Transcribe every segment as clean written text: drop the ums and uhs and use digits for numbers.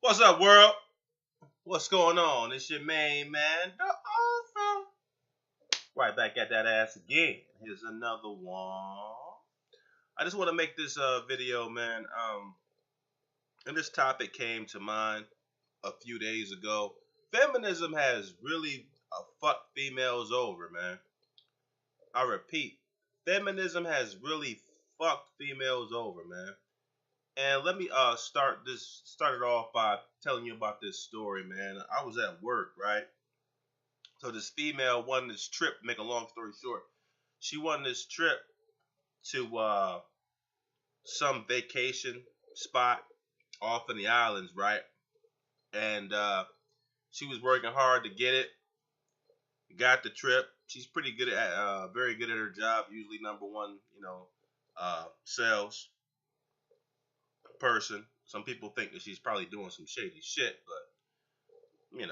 What's up, world? What's going on? It's your main man, the author. Right back at that ass again. Here's another one. I just want to make this video, man. And this topic came to mind a few days ago. Feminism has really fucked females over, man. I repeat, feminism has really fucked females over, man. And let me start it off by telling you about this story, man. I was at work, right? So this female won this trip, make a long story short. She won this trip to some vacation spot off in the islands, right? And she was working hard to get it. Got the trip. She's pretty good at very good at her job, usually number one, sales person. Some people think that she's probably doing some shady shit, but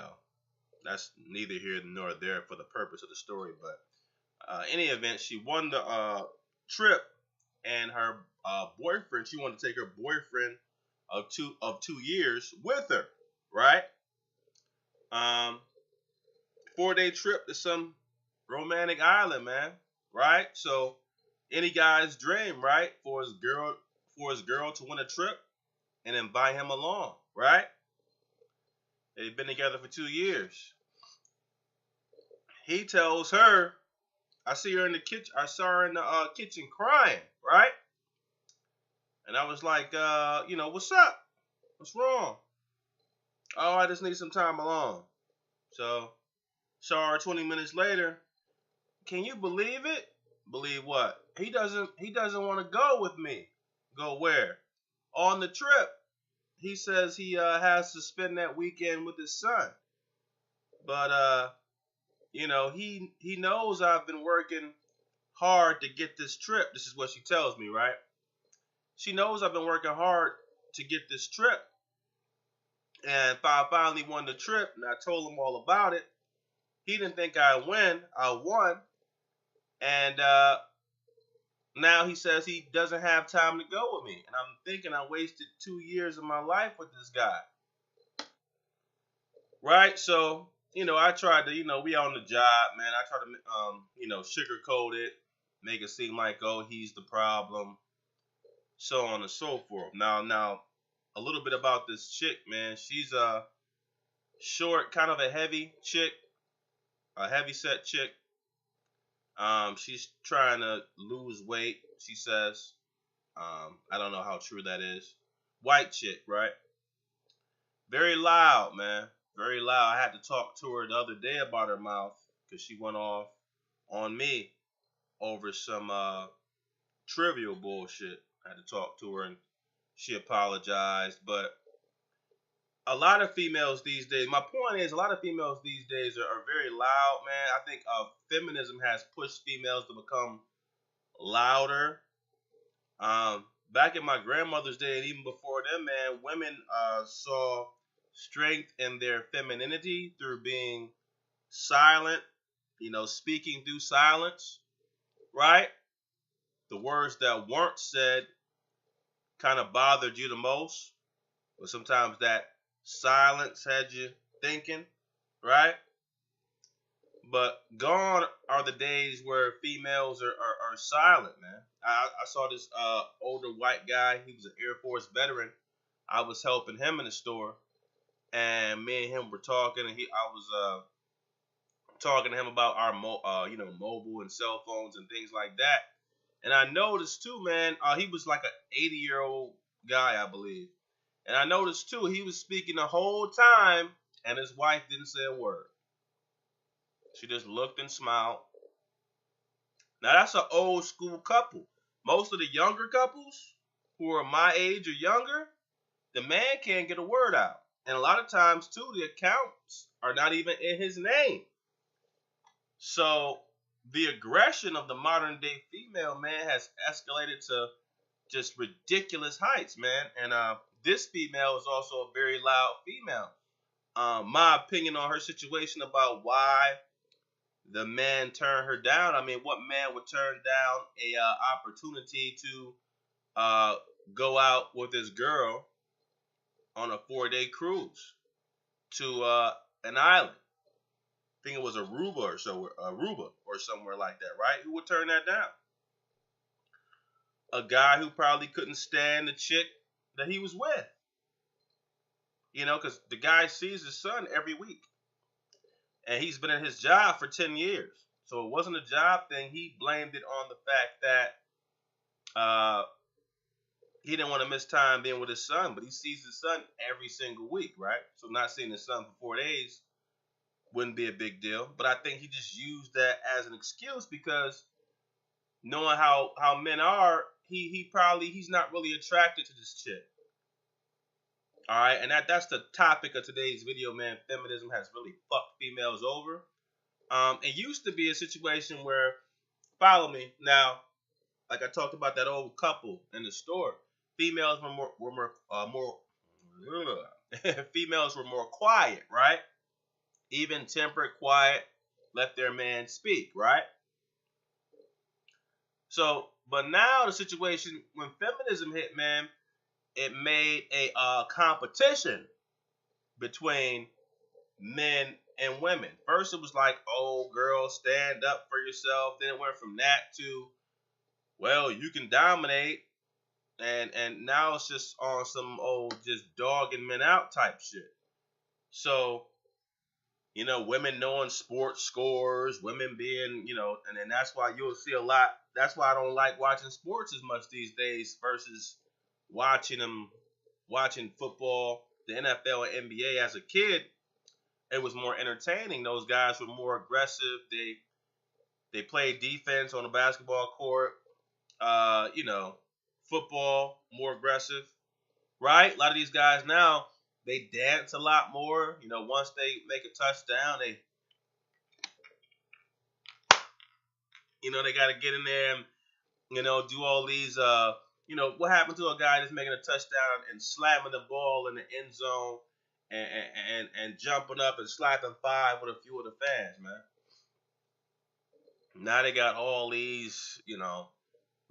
that's neither here nor there for the purpose of the story. But any event, she won the trip, and her boyfriend. She wanted to take her boyfriend of 2 years with her, right? 4-day trip to some romantic island, man, right? So any guy's dream, right, for his girl to win a trip and invite him along, right? They've been together for 2 years. He tells her, I see her in the kitchen. I saw her in the kitchen crying, right? And I was like, what's up? What's wrong? Oh, I just need some time alone. So, saw her 20 minutes later. Can you believe it? Believe what? He doesn't want to go with me. Go where? On the trip. He says he has to spend that weekend with his son. But he knows I've been working hard to get this trip. This is what she tells me, right? She knows I've been working hard to get this trip. And if I finally won the trip and I told him all about it, he didn't think I won. And now he says he doesn't have time to go with me. And I'm thinking I wasted 2 years of my life with this guy. Right? So, I tried to, we on the job, man. I tried to, sugarcoat it, make it seem like, oh, he's the problem, so on and so forth. Now, a little bit about this chick, man. She's a short, kind of a heavy chick, a heavy-set chick. She's trying to lose weight, she says. I don't know how true that is. White chick, right? Very loud, man. Very loud. I had to talk to her the other day about her mouth because she went off on me over some trivial bullshit. I had to talk to her and she apologized. But a lot of females these days, my point is, a lot of females these days are very loud, man. I think feminism has pushed females to become louder. Back in my grandmother's day and even before them, man, women saw strength in their femininity through being silent, speaking through silence, right? The words that weren't said kind of bothered you the most, or sometimes that silence had you thinking, right? But gone are the days where females are silent, man. I saw this older white guy. He was an Air Force veteran. I was helping him in the store, and me and him were talking, and I was talking to him about our mobile and cell phones and things like that. And I noticed too, man, he was like an 80-year-old guy, I believe. And I noticed too, he was speaking the whole time, and his wife didn't say a word. She just looked and smiled. Now that's an old school couple. Most of the younger couples who are my age or younger, the man can't get a word out. And a lot of times too, the accounts are not even in his name. So the aggression of the modern day female, man, has escalated to just ridiculous heights, man. And this female is also a very loud female. My opinion on her situation about why the man turned her down. I mean, what man would turn down a opportunity to go out with his girl on a 4-day cruise to an island. I think it was Aruba or somewhere like that, right? Who would turn that down? A guy who probably couldn't stand the chick that he was with. Because the guy sees his son every week, and he's been in his job for 10 years. So it wasn't a job thing. He blamed it on the fact that he didn't want to miss time being with his son, but he sees his son every single week, right? So not seeing his son for 4 days wouldn't be a big deal. But I think he just used that as an excuse because knowing how men are, he's not really attracted to this chick. All right, and that's the topic of today's video, man. Feminism has really fucked females over. It used to be a situation where, follow me now, like I talked about that old couple in the store. Females were more females were more quiet, right? Even temperate, quiet, let their man speak, right? So, but now the situation when feminism hit, man, it made a competition between men and women. First, it was like, oh, girls, stand up for yourself. Then it went from that to, well, you can dominate. And now it's just on some old just dogging men out type shit. So, women knowing sports scores, women being, and then that's why you'll see a lot. That's why I don't like watching sports as much these days versus watching football, the NFL and NBA as a kid. It was more entertaining. Those guys were more aggressive. They played defense on the basketball court. Football more aggressive, right? A lot of these guys now they dance a lot more. Once they make a touchdown, they got to get in there and do all these. What happened to a guy that's making a touchdown and slamming the ball in the end zone and jumping up and slapping five with a few of the fans, man. Now they got all these,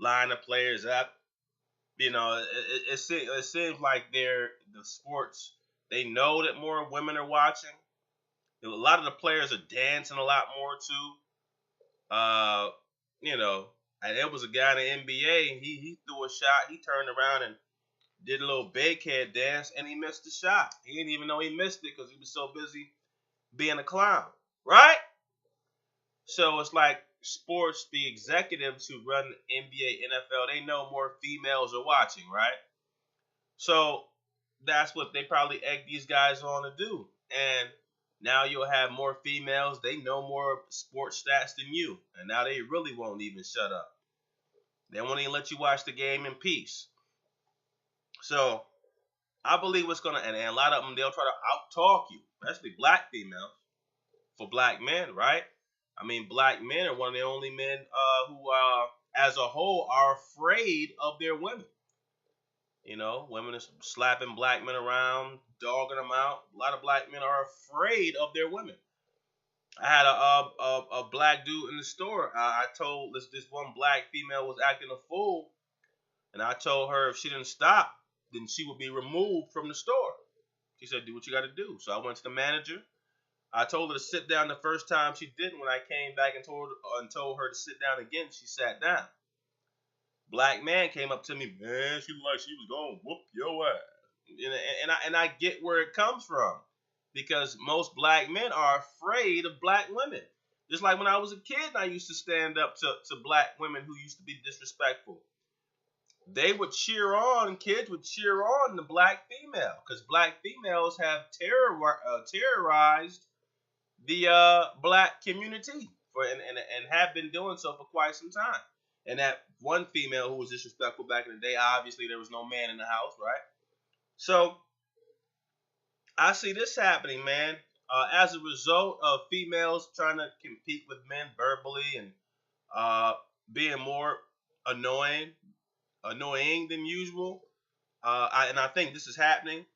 line of players up. It seems like the sports. They know that more women are watching. A lot of the players are dancing a lot more too. And there was a guy in the NBA. He threw a shot. He turned around and did a little bakehead dance, and he missed the shot. He didn't even know he missed it because he was so busy being a clown, right? So it's like sports, the executives who run NBA, NFL, they know more females are watching, right? So that's what they probably egg these guys on to do. And now you'll have more females. They know more sports stats than you. And now they really won't even shut up. They won't even let you watch the game in peace. So I believe what's going to, and a lot of them, they'll try to out-talk you, especially black females, for black men, right? I mean, black men are one of the only men who, as a whole, are afraid of their women. Women are slapping black men around, dogging them out. A lot of black men are afraid of their women. I had a black dude in the store. I told this one black female was acting a fool, and I told her if she didn't stop, then she would be removed from the store. She said, "Do what you got to do." So I went to the manager. I told her to sit down the first time. She didn't. When I came back and told her to sit down again, she sat down. Black man came up to me, man. She looked like she was gonna whoop your ass, and I get where it comes from, because most black men are afraid of black women. Just like when I was a kid, I used to stand up to black women who used to be disrespectful. They would cheer on, kids would cheer on the black female, because black females have terrorized the black community and have been doing so for quite some time. And that one female who was disrespectful back in the day, obviously there was no man in the house, right? So I see this happening, man, as a result of females trying to compete with men verbally and being more annoying than usual. I think this is happening.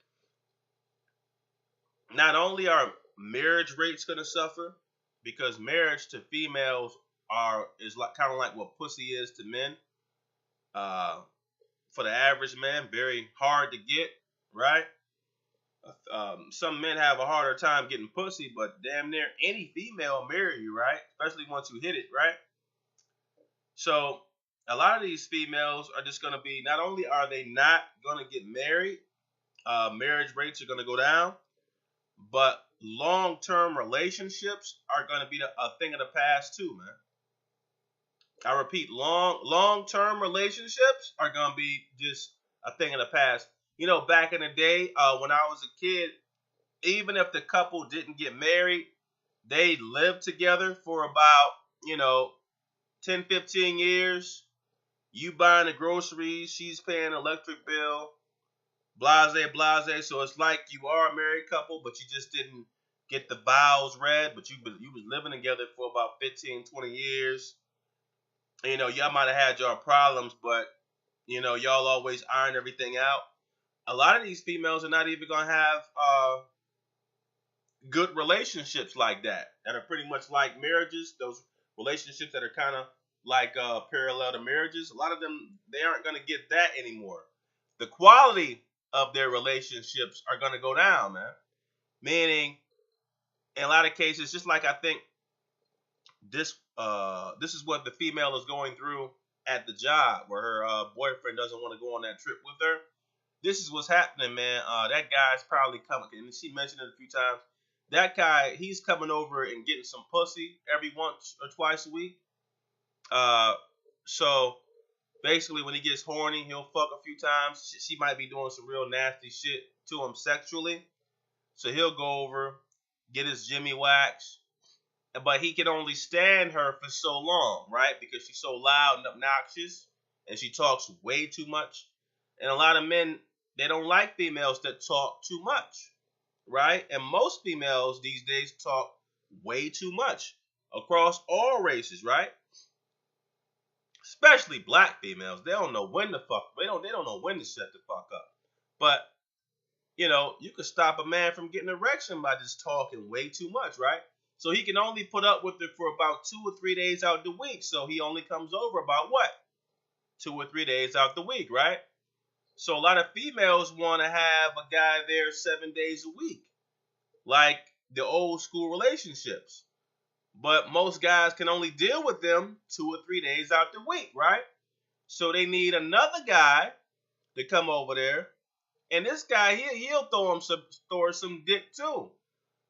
Not only are marriage rates going to suffer, because marriage to females is like kind of like what pussy is to men. For the average man, very hard to get, right? Some men have a harder time getting pussy, but damn near any female will marry you, right? Especially once you hit it, right? So a lot of these females are just gonna be. Not only are they not gonna get married, marriage rates are gonna go down, but long-term relationships are gonna be a thing of the past too, man. I repeat, long-term relationships are gonna be just a thing of the past. Back in the day, when I was a kid, even if the couple didn't get married, they lived together for about, you know, 10, 15 years. You buying the groceries, she's paying the electric bill, blase, blase. So it's like you are a married couple, but you just didn't get the vows read, but you was living together for about 15, 20 years. Y'all might have had your problems, but y'all always iron everything out. A lot of these females are not even gonna have good relationships like that are pretty much like marriages. Those relationships that are kind of like parallel to marriages. A lot of them, they aren't gonna get that anymore. The quality of their relationships are gonna go down, man. Meaning, in a lot of cases, just like I think this is what the female is going through at the job, where her boyfriend doesn't want to go on that trip with her. This is what's happening, man. That guy's probably coming, and she mentioned it a few times. That guy, he's coming over and getting some pussy every once or twice a week. Uh, so basically, when he gets horny, he'll fuck a few times. She might be doing some real nasty shit to him sexually. So he'll go over, get his Jimmy wax, but he can only stand her for so long, right? Because she's so loud and obnoxious, and she talks way too much. And a lot of men, they don't like females that talk too much, right? And most females these days talk way too much across all races, right? Especially black females. They don't know when to fuck. They don't know when to shut the fuck up. But you could stop a man from getting erection by just talking way too much, right? So he can only put up with it for about 2 or 3 days out the week. So he only comes over about what? 2 or 3 days out the week, right? So a lot of females want to have a guy there 7 days a week, like the old school relationships. But most guys can only deal with them 2 or 3 days out the week, right? So they need another guy to come over there, and this guy he'll throw some dick too,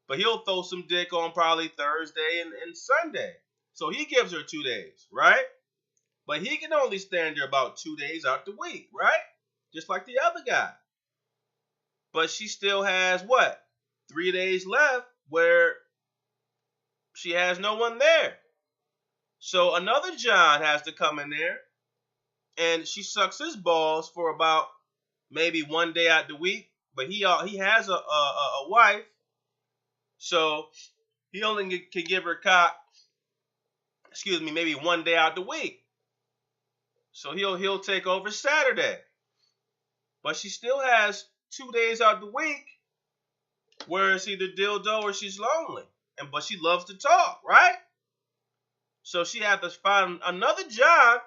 but he'll throw some dick on probably Thursday and Sunday. So he gives her 2 days, right? But he can only stand there about 2 days out the week, right? Just like the other guy. But she still has what? 3 days left where she has no one there. So another John has to come in there, and she sucks his balls for about maybe one day out the week. But he has a wife, so he only can give her cock, maybe one day out the week. So he'll take over Saturday. But she still has 2 days out the week where it's either dildo or she's lonely. But she loves to talk, right? So she had to find another John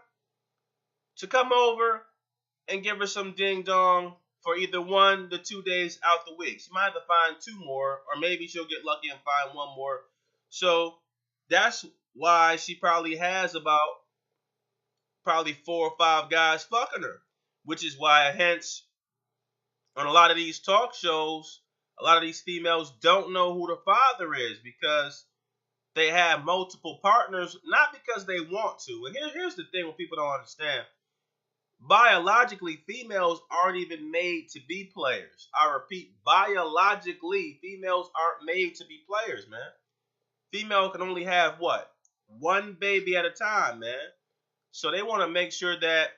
to come over and give her some ding dong for either 1 to 2 days out the week. She might have to find 2 more, or maybe she'll get lucky and find 1 more. So that's why she probably has about 4 or 5 guys fucking her, which is why, hence, on a lot of these talk shows, a lot of these females don't know who the father is because they have multiple partners, not because they want to. And here's the thing what people don't understand. Biologically, females aren't even made to be players. I repeat, biologically, females aren't made to be players, man. Female can only have what? 1 baby at a time, man. So they want to make sure that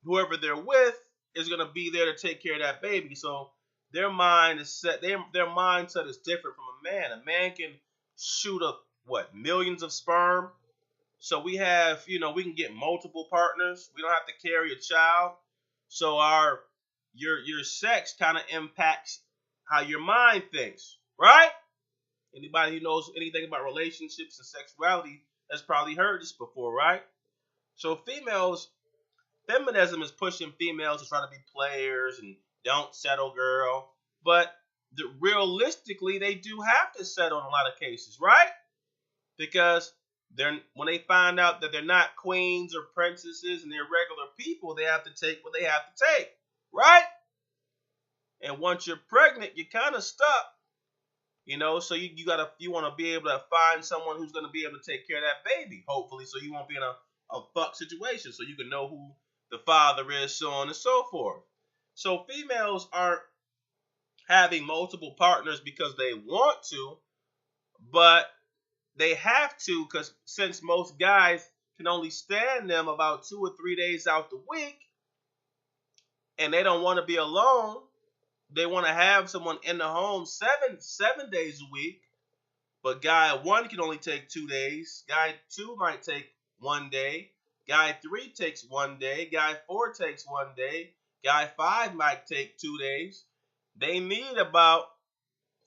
whoever they're with is going to be there to take care of that baby. So their mind is set. Their mindset is different from a man. A man can shoot up millions of sperm. So we have, we can get multiple partners. We don't have to carry a child. So your sex kind of impacts how your mind thinks, right? Anybody who knows anything about relationships and sexuality has probably heard this before, right? So feminism is pushing females to try to be players and don't settle, girl. But realistically, they do have to settle in a lot of cases, right? Because when they find out that they're not queens or princesses and they're regular people, they have to take what they have to take, right? And once you're pregnant, you're kind of stuck, So you want to be able to find someone who's going to be able to take care of that baby, hopefully, so you won't be in a fuck situation, so you can know who the father is, so on and so forth. So females aren't having multiple partners because they want to, but they have to, because since most guys can only stand them about 2 or 3 days out the week, and they don't want to be alone, they want to have someone in the home seven days a week. But guy 1 can only take 2 days. Guy 2 might take 1 day. Guy 3 takes 1 day. Guy 4 takes 1 day. Guy 5 might take 2 days. They need about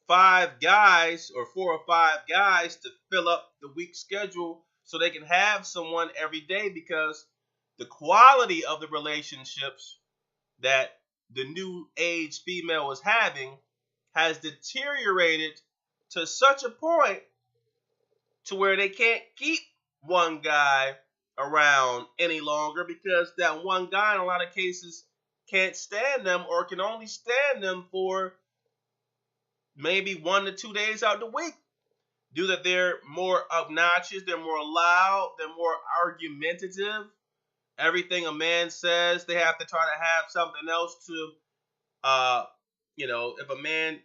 5 guys or 4 or 5 guys to fill up the week schedule so they can have someone every day, because the quality of the relationships that the new age female is having has deteriorated to such a point to where they can't keep one guy around any longer, because that one guy in a lot of cases can't stand them, or can only stand them for maybe 1 to 2 days out the week, due that they're more obnoxious, they're more loud, they're more argumentative. Everything a man says, they have to try to have something else to if a man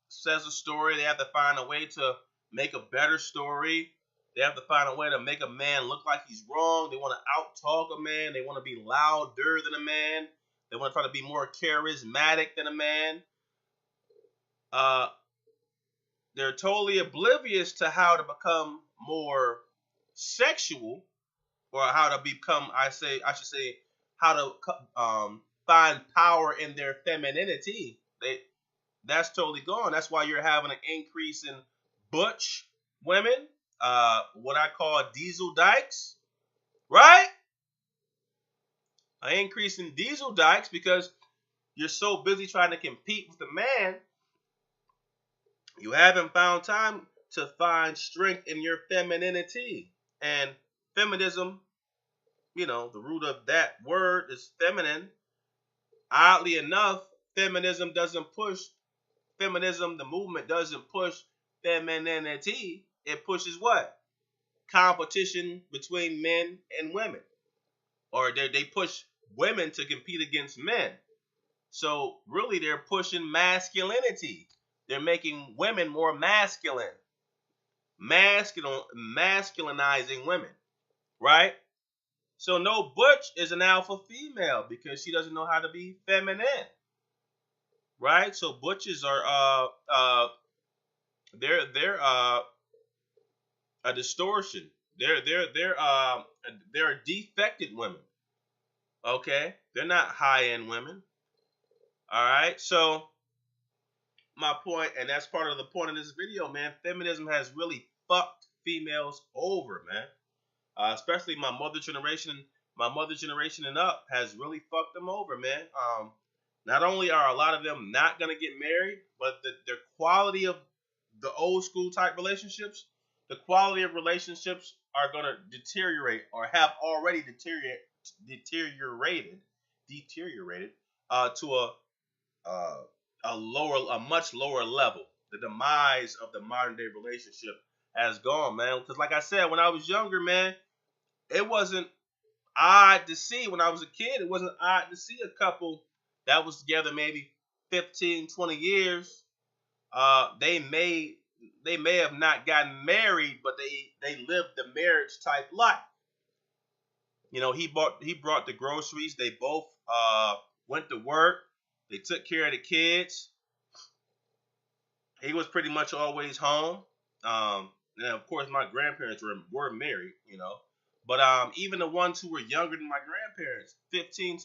says a story, they have to find a way to make a better story. They have to find a way to make a man look like he's wrong. They want to out-talk a man. They want to be louder than a man. They want to try to be more charismatic than a man. They're totally oblivious to how to become more sexual, or how to become, I should say, how to find power in their femininity. That's totally gone. That's why you're having an increase in butch women, what I call diesel dykes, right? An increase in diesel dykes, because you're so busy trying to compete with the man, you haven't found time to find strength in your femininity. And feminism, the root of that word is feminine. Oddly enough, feminism, the movement doesn't push femininity. It pushes what? Competition between men and women. Or they push women to compete against men. So really they're pushing masculinity. They're making women more masculine. Masculinizing women. Right? So no butch is an alpha female, because she doesn't know how to be feminine. Right? So butches are they're a distortion. They're defected women. Okay? They're not high-end women. All right? So my point, and that's part of the point of this video, man, feminism has really fucked females over, man. Especially my mother generation and up has really fucked them over, man. Not only are a lot of them not gonna get married, but the quality of the old school type relationships, the quality of relationships are gonna deteriorate, or have already deteriorated to a much lower level. The demise of the modern day relationship has gone, man. Because like I said, when I was younger, man, it wasn't odd to see. When I was a kid, it wasn't odd to see a couple that was together maybe 15, 20 years. They may have not gotten married, but they lived the marriage type life. He brought the groceries. They both went to work. They took care of the kids. He was pretty much always home. And of course, my grandparents were married, But even the ones who were younger than my grandparents, 15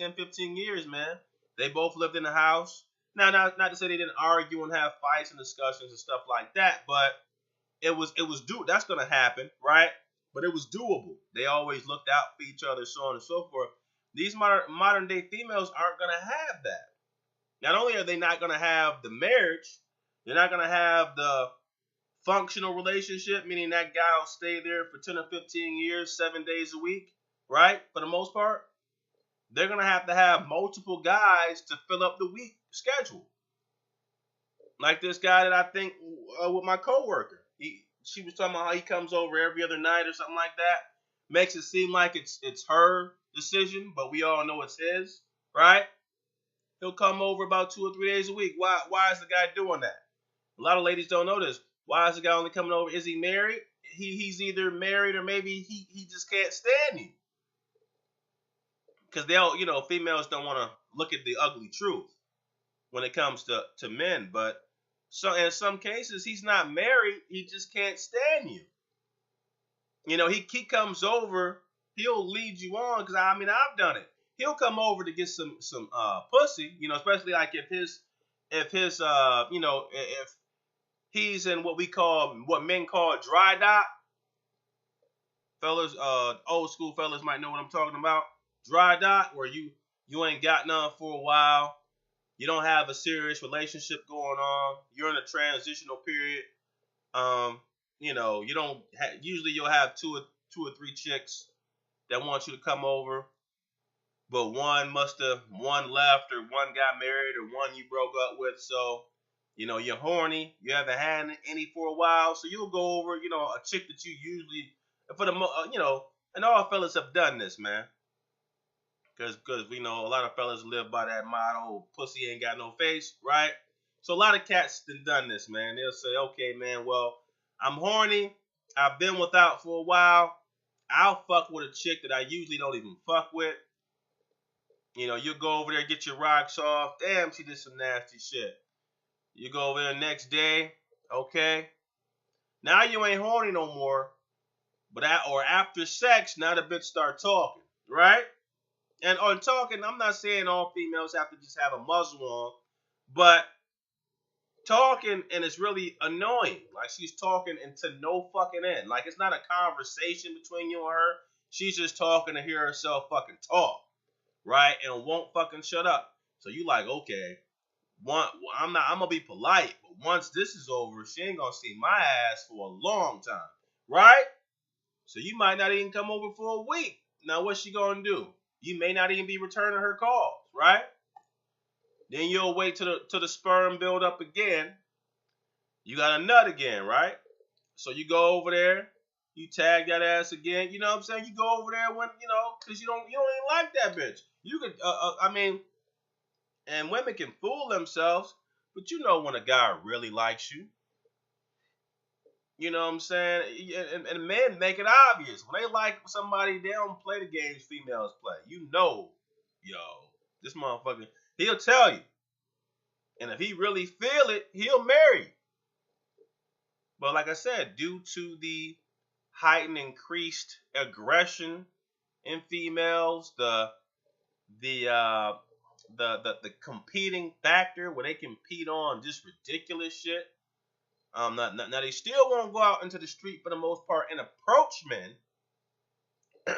years, man, they both lived in the house. Now, not to say they didn't argue and have fights and discussions and stuff like that, but it was due. That's gonna happen, right? But it was doable. They always looked out for each other, so on and so forth. These modern day females aren't gonna have that. Not only are they not gonna have the marriage, You're not gonna have the functional relationship, meaning that guy will stay there for 10 or 15 years, 7 days a week, right? For the most part, they're gonna have to have multiple guys to fill up the week schedule. Like this guy that I think with my coworker, she was talking about how he comes over every other night or something like that. Makes it seem like it's her decision, but we all know it's his, right? He'll come over about 2 or 3 days a week. Why is the guy doing that? A lot of ladies don't know this. Why is the guy only coming over? Is he married? He's either married or maybe he just can't stand you. Because females don't want to look at the ugly truth when it comes to men. But so in some cases, he's not married. He just can't stand you. He comes over. He'll lead you on because I've done it. He'll come over to get some pussy. Especially like if he's in what men call dry dock. Fellas, old school fellas might know what I'm talking about. Dry dock, where you ain't got none for a while. You don't have a serious relationship going on. You're in a transitional period. You don't. Usually, you'll have two or three chicks that want you to come over, but one left, or one got married, or one you broke up with. So, you're horny. You haven't had any for a while, so you'll go over. A chick that you usually, and all fellas have done this, man. Because we know a lot of fellas live by that motto, pussy ain't got no face, right? So a lot of cats done this, man. They'll say, okay, man, well, I'm horny. I've been without for a while. I'll fuck with a chick that I usually don't even fuck with. You go over there, get your rocks off. Damn, she did some nasty shit. You go over there next day, okay? Now you ain't horny no more. Or after sex, now the bitch start talking, right? And on talking, I'm not saying all females have to just have a muzzle on, but talking, and it's really annoying. Like, she's talking into no fucking end. Like, it's not a conversation between you and her. She's just talking to hear herself fucking talk, right? And won't fucking shut up. So you like, okay, I'm gonna be polite, but once this is over, she ain't gonna see my ass for a long time, right? So you might not even come over for a week. Now what's she gonna do? You may not even be returning her calls, right? Then you'll wait till the sperm build up again. You got a nut again, right? So you go over there, you tag that ass again. You know what I'm saying? You go over there when because you don't even like that bitch. You could, and women can fool themselves, but when a guy really likes you. You know what I'm saying? And men make it obvious. When they like somebody, they don't play the games females play. This motherfucker, he'll tell you. And if he really feel it, he'll marry you. But like I said, due to the heightened increased aggression in females, the competing factor where they compete on just ridiculous shit. Now they still won't go out into the street for the most part and approach men.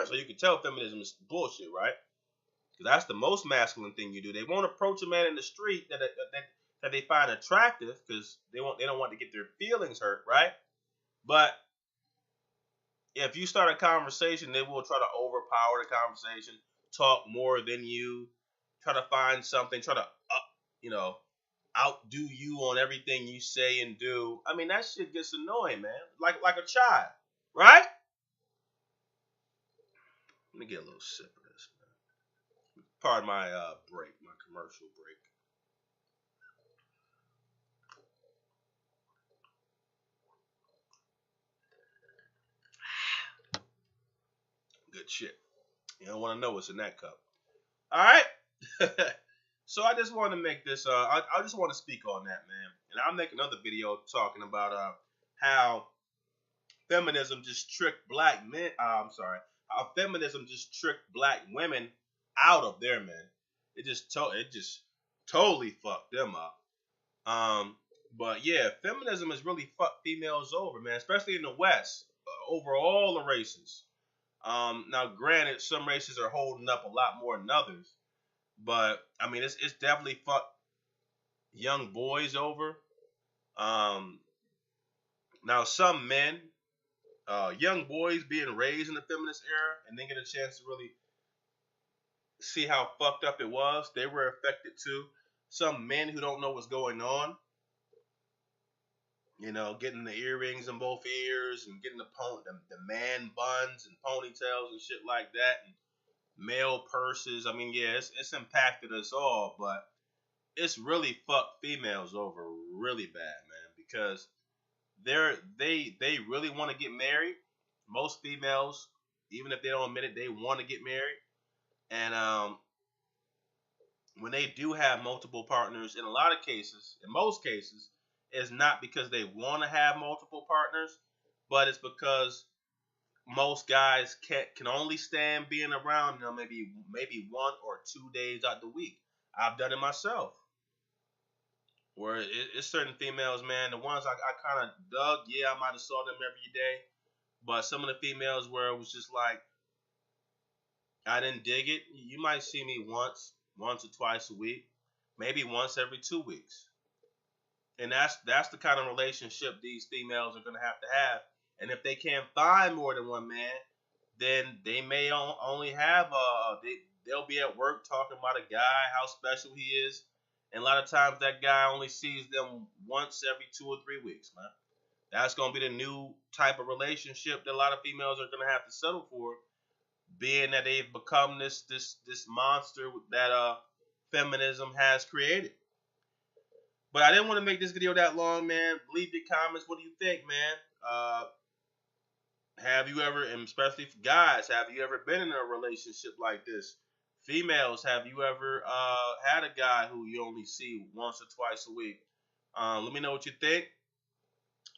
So you can tell feminism is bullshit, right? Because that's the most masculine thing you do. They won't approach a man in the street that they find attractive because they don't want to get their feelings hurt, right? But if you start a conversation, they will try to overpower the conversation, talk more than you, try to find something, try to outdo you on everything you say and do. That shit gets annoying, man. Like a child, right? Let me get a little sip of this, man. Pardon my break, my commercial break. Good shit. You don't want to know what's in that cup. All right. So I just want to make this. I just want to speak on that, man. And I'll make another video talking about how feminism just tricked black men. How feminism just tricked black women out of their men. It just totally fucked them up. But yeah, feminism has really fucked females over, man. Especially in the West, over all the races. Now, granted, some races are holding up a lot more than others, but it's definitely fucked young boys over. Um, Now some men, young boys being raised in the feminist era and then get a chance to really see how fucked up it was, they were affected too. Some men who don't know what's going on, getting the earrings in both ears and getting the man buns and ponytails and shit like that, and male purses. I mean, yeah, it's impacted us all, but it's really fucked females over really bad, man, because they really want to get married. Most females, even if they don't admit it, they want to get married, and when they do have multiple partners, in a lot of cases, in most cases, it's not because they want to have multiple partners, but it's because most guys can only stand being around them maybe 1 or 2 days out the week. I've done it myself. Where it's certain females, man, the ones I kind of dug, yeah, I might have saw them every day, but some of the females where it was just like I didn't dig it. You might see me once or twice a week, maybe once every 2 weeks, and that's the kind of relationship these females are gonna have to have. And if they can't find more than one man, then they may only have they'll be at work talking about a guy, how special he is, and a lot of times that guy only sees them once every 2 or 3 weeks, man. That's gonna be the new type of relationship that a lot of females are gonna have to settle for, being that they've become this monster that feminism has created. But I didn't want to make this video that long, man. Leave your comments. What do you think, man? Have you ever, and especially for guys, have you ever been in a relationship like this? Females, have you ever had a guy who you only see once or twice a week? Let me know what you think.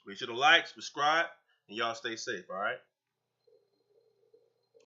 Be sure to like, subscribe, and y'all stay safe, all right?